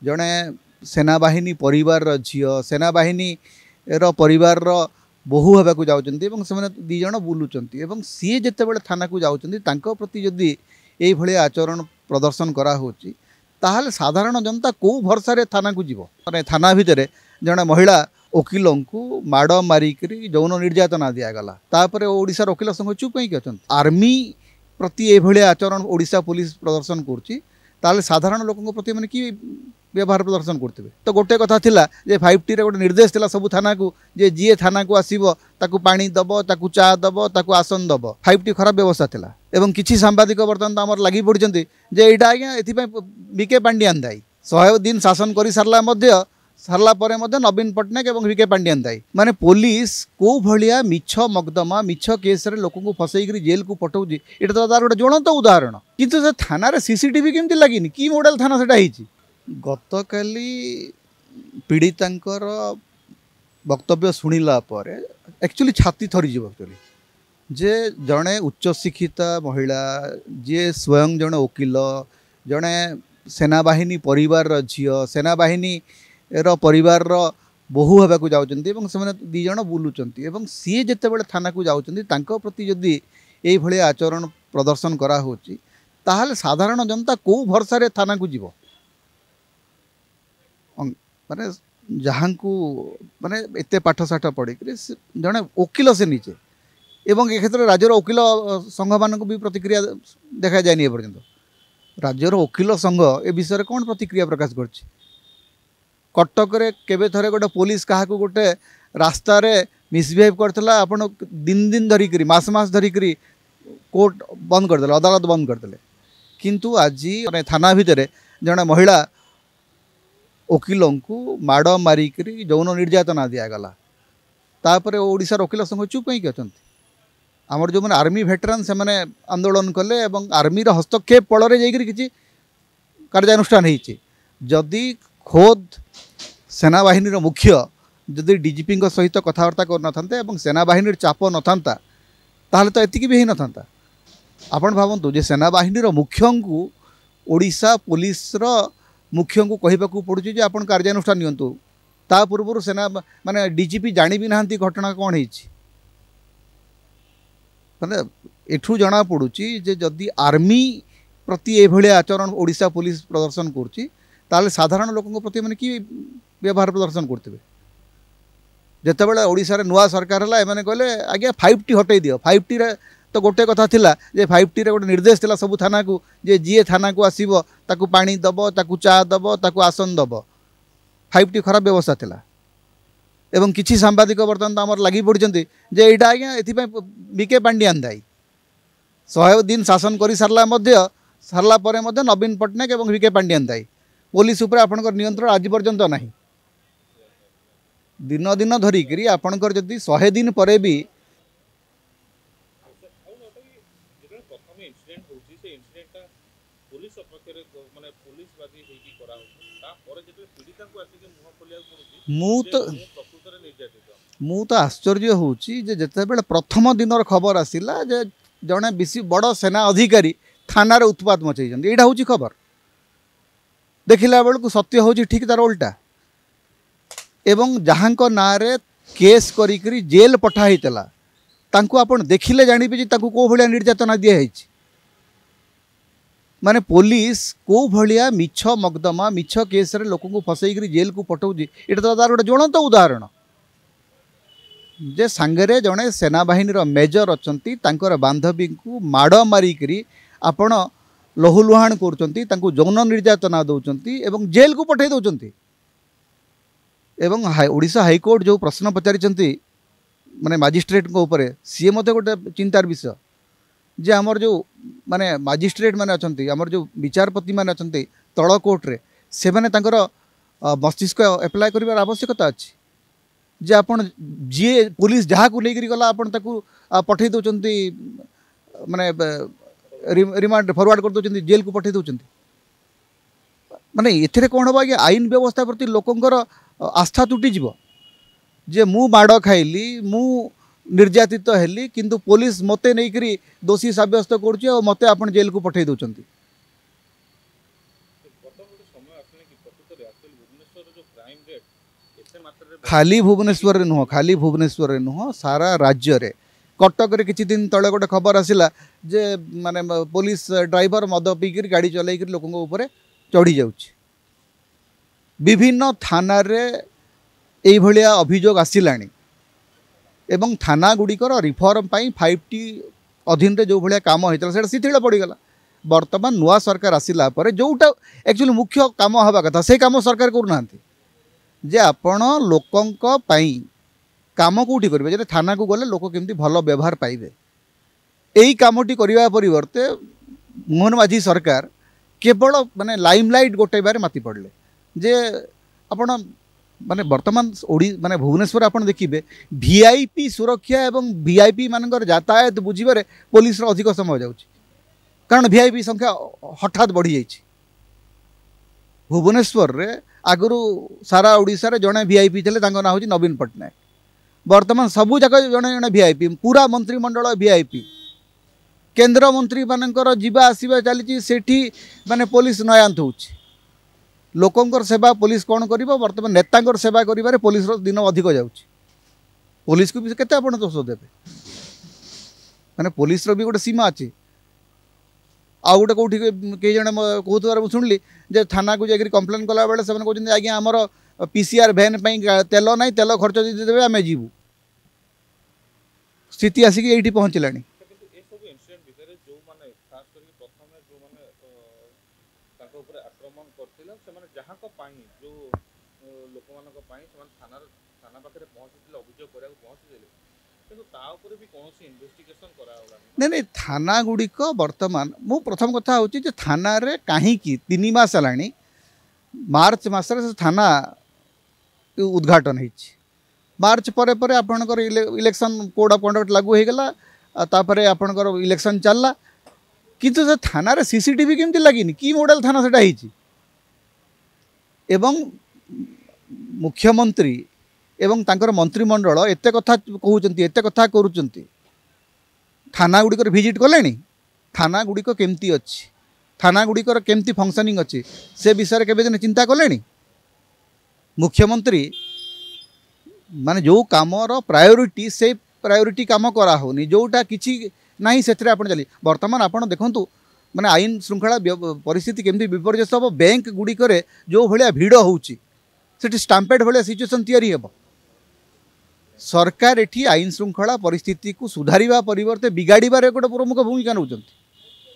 जड़े सेनाबाहिनी परिवार झील सेनाबाहिनी परिवार बहु होगा को जाऊँच से दीज बुलूँ सी जिते बड़े थाना को जाऊँच प्रति जदि ये आचरण प्रदर्शन कराऊँच ताहले साधारण जनता कौ भरसा थाना को जीव माने थाना भितर जड़े महिला वकिल को माड़ मारिक यौन निर्यातना दिगला तापर ओडिशा वकिल संघ चुप कहीं अच्छा आर्मी प्रति ये आचरण ओडिशा पुलिस प्रदर्शन करुँच साधारण लोक प्रति मैंने कि व्यवहार प्रदर्शन करते तो गोटे कथा थिला जे 5T रे गोटे निर्देश थिला सब थाना को जे जी थाना को आसीबो ताकू पानी दबो ताकू चा दबो ताकू आसन दबो 5T खराब व्यवस्था थिला एवं किछि सांबादिक बर्तमान आमर लागि पड़िचंती जे एटा आज्ञा एथि बीके पांडियान दाई 100 दिन शासन करि सारला परे नवीन पट्टनायक और बीके पांडियान दाई माने पुलिस को भलिया मिछ मकदमा मिछ केस रे लोक को फसैकरी जेल को पठाउजी एटा तो तार गोटे ज्वलंत उदाहरण किंतु से थाना रे सीसीटीवी केमती लागिनी की मॉडल थाना सेटा हिची गतकाली पीड़ितांकर वक्तव्य शुणिला परे एक्चुअली छाती थरी जीव एक्चुअली जे जड़े उच्च शिक्षिता महिला जे स्वयं जड़े वकिल जड़े सेनाबाहिनी परिवार झील सेनाबाहिनी परिवार बहु होगा को जाऊँच से दीज बुलूँ सी जिते बड़े थाना को जाऊँच प्रति जदि ये आचरण प्रदर्शन कराऊँच ताहले साधारण जनता कौ भरसा थाना को जीव माने जहाँ को माने एते पाठशाठ पढ़ी जड़े वकिल से निजे एवं ए क्षेत्र राज्यर वकिल संघ मान भी प्रतिक्रिया देखा जाए एपर्यंत राज्यर वकिल संघ ए विषय कौन प्रतिक्रिया प्रकाश कर कटक केबे थरे गोटे पुलिस क्या गोटे रास्ता रे मिसबिहेव करथला आपण दिन दिन धरिक मास धरिक कोर्ट बंद करदे अदालत बंद करदे किंतु आज थाना भितर जड़े महिला वकिल को माड़ मारिक यौन निर्यातना दिगला तापर ओडिशा वकिल संघ चुप कहीं अच्छा आमर जो मैंने आर्मी भेटेरान से मैंने आंदोलन कले आर्मी हस्तक्षेप फल किसी कार्यानुष्ठान होती जदि खोद सेनाबाहिनी मुख्य जदि डीजीपी सहित कथबार्ता कर सेनाबाहिनी चाप न था ताहले तो एतिकी भी होना था आपण भावतु जे सेनाबाहिनी मुख्य को ओडिशा पुलिस मुख्य को कहवाक पड़ुची जे आपण कार्यानुष्ठान नियंतु ता पूर्व सेना माने डीजीपी जानी भी ना घटना कौन होती माने एठू जना पड़ुची जे जदि आर्मी प्रति ये आचरण ओडिशा पुलिस प्रदर्शन करुँच ताहले साधारण लोक प्रति मैंने कि व्यवहार प्रदर्शन करते जिते बड़े ओडिशा रे नुआ सरकार है एमाने कहले आज्ञा 5T हटै दियो 5T रे तो गोटे कथा थिला जे 5T रे गोटे निर्देश थिला सब थाना को जे जी थाना को आसीबो ताकू पानी दबो ताकू चा दबो ताकू आसन दबो 5T खराब व्यवस्था थिला एवं किछि सांबादिक बर्तमान आमर लागि पड़िचंती जे एटा आज्ञा एथि बीके पांडियान दाई 100 दिन शासन करि सारला परे नवीन पट्टनायक और बीके पांडियान दाई पुलिस उपर आपनकर नियंत्रण आज पर्यंत नहीं दिन दिन धरिक आपणकर जदि 100 दिन पर भी मु तो आश्चर्य होची जे जते बेले प्रथम दिन खबर आसिला जे जड़े बेसी बड़ सेना अधिकारी थाना रे उत्पात मचैछन एटा होची खबर देखिला बेलू सत्य होची ठीक तार उल्टा एवं जहाँ ना रे केस करी जेल पठाई तांको आपण देखिले जानिबे जे तांको को भलिया निर्यातना दिया है माने पुलिस को भलिया मिछ मकदमा मिछ केस रे लोक को फसैकरी जेल को पठाउजी एटा तो तार गोटे ज्वलंत उदाहरण जे सांगरे जड़े सेनाबाहिनी मेजर अच्छी तांकर बांधवी को माड़ मारिक आपण लहुलुहाण कर यौन निर्यातना दौरान एवं जेल को पठे दौरान एवं ओडिशा हाईकोर्ट जो प्रश्न पचारि माने मजिस्ट्रेट ऊपर सी मत गोटे चिंतार विषय जे आमर जो माने मजिस्ट्रेट माने अच्छी आमर जो विचारपति माने अच्छी तल कोर्ट रे से माने तांकर मस्तिष्क एप्लाय कर आवश्यकता अच्छी जे आपण जी पुलिस जहाँ को लेकर गला आपण ताकू पठे दौरान माने रिमांड फॉरवर्ड कर दौरान जेल को पठे दौरान माने एथिरे कौन हम आज्ञा आईन व्यवस्था प्रति लोकंकर आस्था तुटीज जे मु माड़ खाइली मु निर्यातित हेली किंतु पुलिस मते नहीं दोषी सब्यस्त कर मते आपण जेल को पठे दौरान खाली भुवनेश्वर नुह सारा राज्य रे कटक रे किछि दिन तले गोटे खबर आसिला जे माने पुलिस ड्राइवर मद पीकर गाड़ी चलाई लोक चढ़ी जाउछि विभिन्न थाना रे एई भलिया अभियोग आसिलानी एवं थाना गुड़िकर रिफॉर्म पाई 5T अधीन रे जो भलिया काम होइतला सेटा शिथिल पड़ीगला वर्तमान नुआ सरकार आसिला परे जोटा एक्चुअली मुख्य काम हवा कथा से काम सरकार करूना जे आपण लोकंक पाई काम कोठी करिवे जे थाना को गले लोक केमती भलो व्यवहार पाइबे एई कामटी करिवा परिवर्ते मोहन माझी सरकार केवल माने लाइमलाइट गोटे बारे माति पड़ले जे आपण माने वर्तमान ओडी माने भुवनेश्वर आपण देखिबे वीआईपी सुरक्षा एवं वीआईपी मानकर यातायात बुझिबारे पुलिस रो अधिक समय जाउची कारण वीआईपी संख्या हठात बढ़ी जाइछि भुवनेश्वर रे आगुरु सारा ओडिसा रे जणे वीआईपी थिले तांको ना होची नवीन पटनायक वर्तमान सबु जगह जणे जणे वीआईपी पूरा मंत्रिमंडल वीआईपी केंद्र मंत्री मानकर जीवा आसीबा चलीची सेठी माने पुलिस नयांत होची लोकंकर सेवा पुलिस कौन कर बर्तमान नेतांकर सेवा करिबारे पुलिस रो दिन अधिक जाउची पुलिस को भी केते आपण दोष देबे माने पुलिस रो भी गोटे सीमा अछि आ गोटे कौटी कई जन कहूथार शुणिली जे थाना को जाकर कंप्लेन कला बेले से कहते आज्ञा आमर पीसीआर भैन तेल ना तेल खर्च देवे आम जीवु स्थिति आसिक ये पहुँचलानी नहीं नहीं थाना गुड़िक वर्तमान मु प्रथम कथा हूँ थाना रे कहीं 3 मास है मार्च मासरे से थाना उद्घाटन हो मार्च पर पर आपणकर इलेक्शन कोड ऑफ कंडक्ट लागू हो गला तापर आपणकर इलेक्शन चलला किंतु से थाना रे सीसीटीवी केमती लगिनी कि मॉडल थाना सेटा होईची एवं मुख्यमंत्री एवं तांकर मंत्रिमंडल एते कथा कहउचंती एते कथा करूचंती थाना गुड़िकर विजिट कले थाना गुड़िक केमती अच्छी थाना गुड़िकर केमती फंक्शनिंग अच्छी से विषय केबे जने चिंता कले मुख्यमंत्री माने जो कामर प्रायोरिटी से प्रायोरिटी काम करा होनी जोटा किछि नहीं से चली वर्तमान आपड़ देखु माने आईन श्रृंखला परिस्थिति केमती विपर्यस्त हम बैंक गुड़िकर जो भाया भिड़ होची सेठी स्टाम्पेड भाया सिचुएसन तैयारी हेबो सरकार एठी आईन श्रृंखला परिस्थिति को सुधारिबा परिवर्ते बिगाड़िबार गोटे प्रमुख भूमिका नौचंती